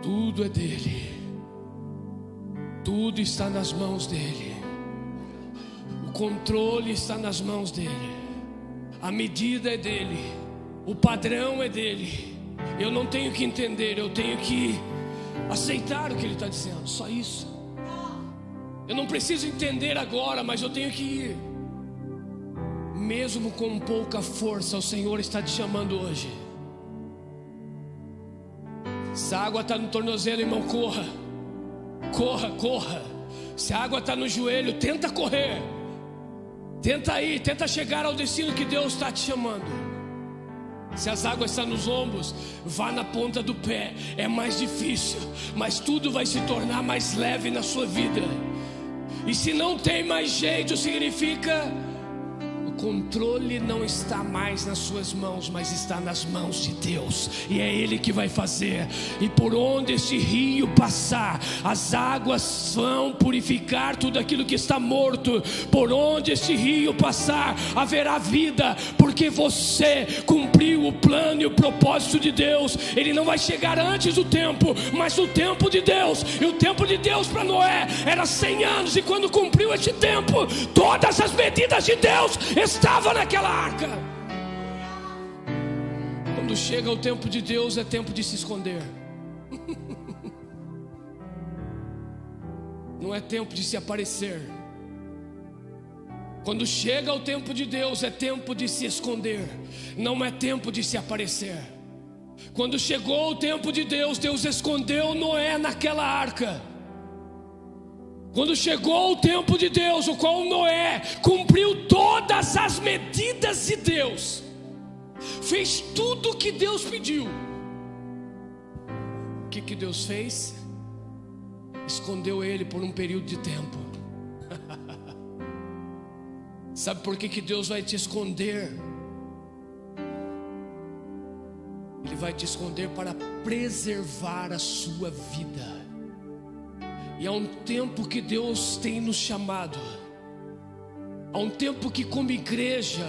Tudo é dele. Tudo está nas mãos dele. O controle está nas mãos dele. A medida é dele. O padrão é dele. Eu não tenho que entender, eu tenho que aceitar o que ele está dizendo. Só isso. Eu não preciso entender agora, mas eu tenho que ir. Mesmo com pouca força, o Senhor está te chamando hoje. Se a água está no tornozelo, irmão, corra. Corra, corra. Se a água está no joelho, tenta correr. Tenta ir, tenta chegar ao destino que Deus está te chamando. Se as águas estão nos ombros, vá na ponta do pé. É mais difícil, mas tudo vai se tornar mais leve na sua vida. E se não tem mais jeito, significa o controle não está mais nas suas mãos, mas está nas mãos de Deus, e é Ele que vai fazer. E por onde esse rio passar, as águas vão purificar tudo aquilo que está morto. Por onde esse rio passar, haverá vida, porque você cumpriu o plano e o propósito de Deus. Ele não vai chegar antes do tempo, mas o tempo de Deus. E o tempo de Deus para Noé era 100 anos, e quando cumpriu esse tempo, todas as medidas de Deus estava naquela arca. Quando chega o tempo de Deus, é tempo de se esconder. Não é tempo de se aparecer. Quando chega o tempo de Deus, é tempo de se esconder. Não é tempo de se aparecer. Quando chegou o tempo de Deus, Deus escondeu Noé naquela arca. Quando chegou o tempo de Deus, o qual Noé cumpriu todas as medidas de Deus, fez tudo o que Deus pediu, o que Deus fez? Escondeu ele por um período de tempo. Sabe por que Deus vai te esconder? Ele vai te esconder para preservar a sua vida. E há um tempo que Deus tem nos chamado, há um tempo que como igreja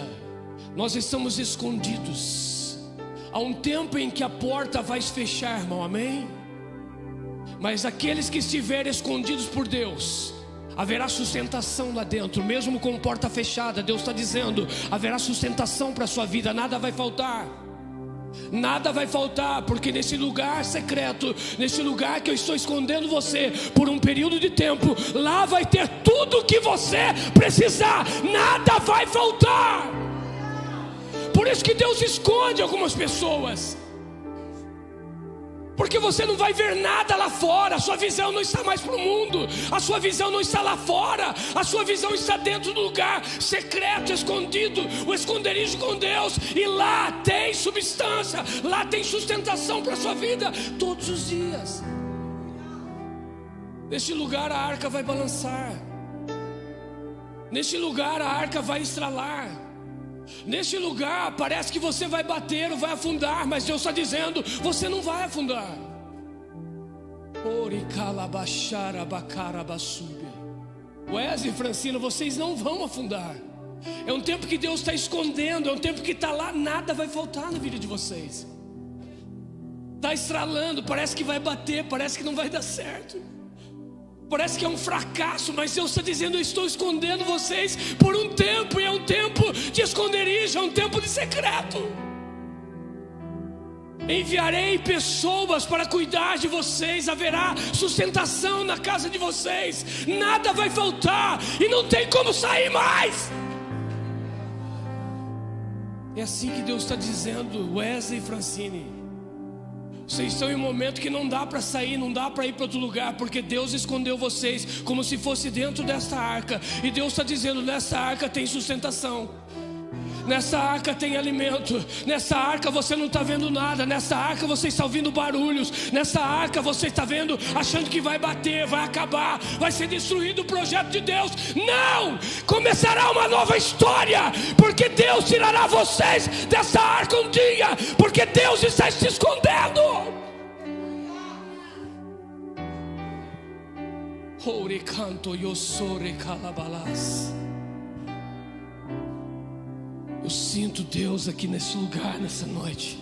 nós estamos escondidos. Há um tempo em que a porta vai se fechar, irmão, amém? Mas aqueles que estiverem escondidos por Deus, haverá sustentação lá dentro, mesmo com porta fechada. Deus está dizendo, haverá sustentação para a sua vida, nada vai faltar. Nada vai faltar, porque nesse lugar secreto, nesse lugar que eu estou escondendo você por um período de tempo, lá vai ter tudo o que você precisar, nada vai faltar. Por isso que Deus esconde algumas pessoas, porque você não vai ver nada lá fora. A sua visão não está mais para o mundo, a sua visão não está lá fora, a sua visão está dentro do lugar secreto, escondido, o esconderijo com Deus. E lá tem substância, lá tem sustentação para a sua vida todos os dias. Neste lugar a arca vai balançar, neste lugar a arca vai estralar, neste lugar parece que você vai bater ou vai afundar, mas Deus está dizendo, você não vai afundar. Wesley e Francina, vocês não vão afundar. É um tempo que Deus está escondendo, é um tempo que está lá, nada vai faltar na vida de vocês. Está estralando, parece que vai bater, parece que não vai dar certo, parece que é um fracasso, mas Deus está dizendo, eu estou escondendo vocês por um tempo, e é um tempo de esconderijo, é um tempo de secreto. Enviarei pessoas para cuidar de vocês, haverá sustentação na casa de vocês, nada vai faltar, e não tem como sair mais. É assim que Deus está dizendo, Wesley e Francine, vocês estão em um momento que não dá para sair, não dá para ir para outro lugar, porque Deus escondeu vocês como se fosse dentro desta arca. E Deus está dizendo, nessa arca tem sustentação, nessa arca tem alimento, nessa arca você não está vendo nada, nessa arca você está ouvindo barulhos, nessa arca você está vendo, achando que vai bater, vai acabar, vai ser destruído o projeto de Deus. Não! Começará uma nova história, porque Deus tirará vocês dessa arca um dia, porque Deus está se escondendo. Ore canto yo sore calabalas. Eu sinto Deus aqui nesse lugar, nessa noite.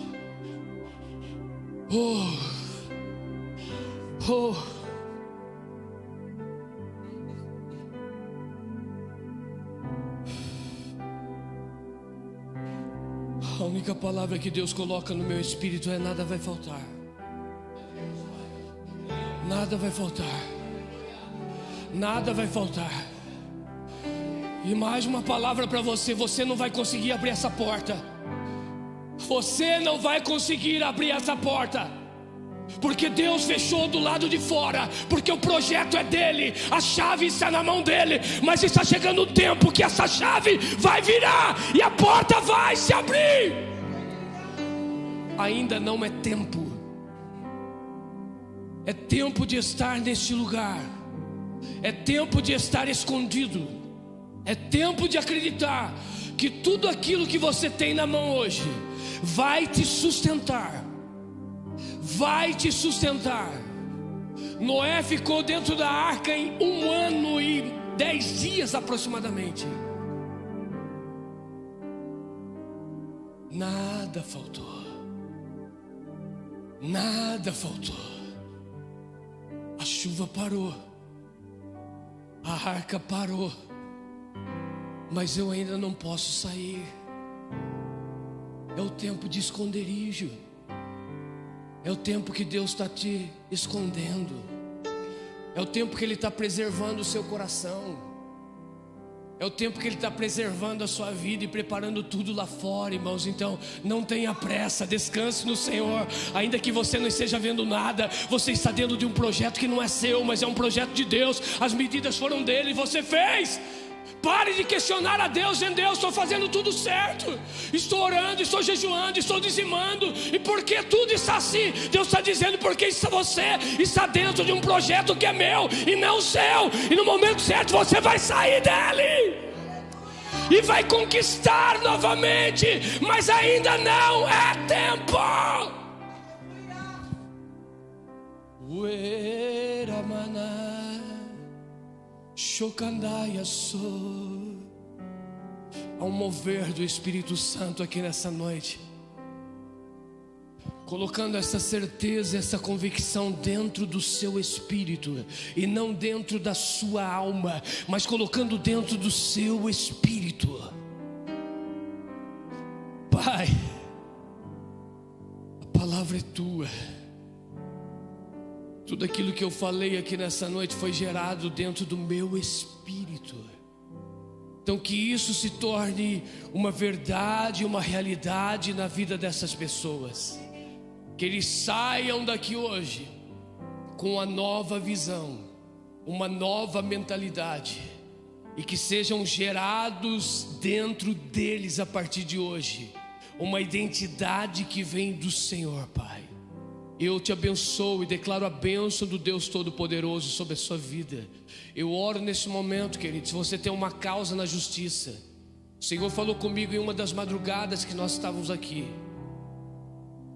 A única palavra que Deus coloca no meu espírito é: nada vai faltar. Nada vai faltar. Nada vai faltar. E mais uma palavra para você: você não vai conseguir abrir essa porta. Você não vai conseguir abrir essa porta, porque Deus fechou do lado de fora, porque o projeto é dele, a chave está na mão dele. Mas está chegando o tempo que essa chave vai virar e a porta vai se abrir. Ainda não é tempo. É tempo de estar neste lugar. É tempo de estar escondido. É tempo de acreditar que tudo aquilo que você tem na mão hoje vai te sustentar. Vai te sustentar. Noé ficou dentro da arca em 1 ano e 10 dias aproximadamente. Nada faltou. Nada faltou. A chuva parou. A arca parou. Mas eu ainda não posso sair. É o tempo de esconderijo. É o tempo que Deus está te escondendo. É o tempo que Ele está preservando o seu coração. É o tempo que Ele está preservando a sua vida e preparando tudo lá fora, irmãos. Então não tenha pressa, descanse no Senhor. Ainda que você não esteja vendo nada, você está dentro de um projeto que não é seu, mas é um projeto de Deus. As medidas foram dele e você fez. Pare de questionar a Deus, dizendo: Deus, estou fazendo tudo certo, estou orando, estou jejuando, estou dizimando, e por que tudo está assim? Deus está dizendo: porque você está dentro de um projeto que é meu e não seu, e no momento certo você vai sair dele e vai conquistar novamente, mas ainda não é tempo. Há um mover do Espírito Santo aqui nessa noite, colocando essa certeza, essa convicção dentro do seu espírito, e não dentro da sua alma, mas colocando dentro do seu espírito. Pai, a palavra é tua. Tudo aquilo que eu falei aqui nessa noite foi gerado dentro do meu espírito. Então que isso se torne uma verdade, uma realidade na vida dessas pessoas. Que eles saiam daqui hoje com uma nova visão, uma nova mentalidade, e que sejam gerados dentro deles a partir de hoje uma identidade que vem do Senhor, Pai. Eu te abençoo e declaro a bênção do Deus Todo-Poderoso sobre a sua vida. Eu oro nesse momento, querido, se você tem uma causa na justiça. O Senhor falou comigo em uma das madrugadas que nós estávamos aqui,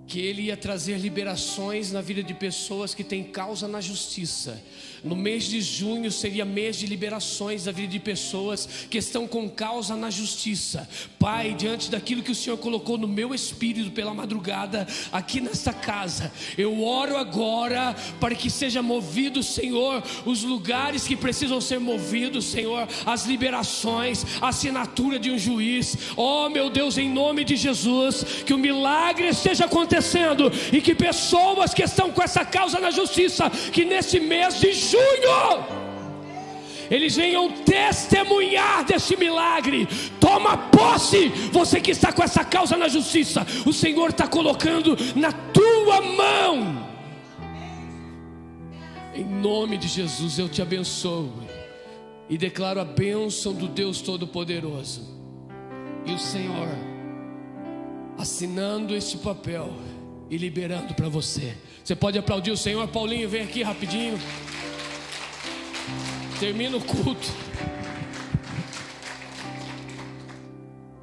que Ele ia trazer liberações na vida de pessoas que têm causa na justiça. No mês de junho seria mês de liberações da vida de pessoas que estão com causa na justiça. Pai, diante daquilo que o Senhor colocou no meu espírito pela madrugada aqui nesta casa, eu oro agora para que seja movido, Senhor, os lugares que precisam ser movidos, Senhor, as liberações, a assinatura de um juiz. Oh meu Deus, em nome de Jesus, que o milagre esteja acontecendo e que pessoas que estão com essa causa na justiça, que nesse mês de junho eles venham testemunhar desse milagre. Toma posse, você que está com essa causa na justiça, o Senhor está colocando na tua mão. Em nome de Jesus eu te abençoo e declaro a bênção do Deus Todo-Poderoso, e o Senhor assinando este papel e liberando para você. Você pode aplaudir o Senhor. Paulinho, vem aqui rapidinho. Termina o culto.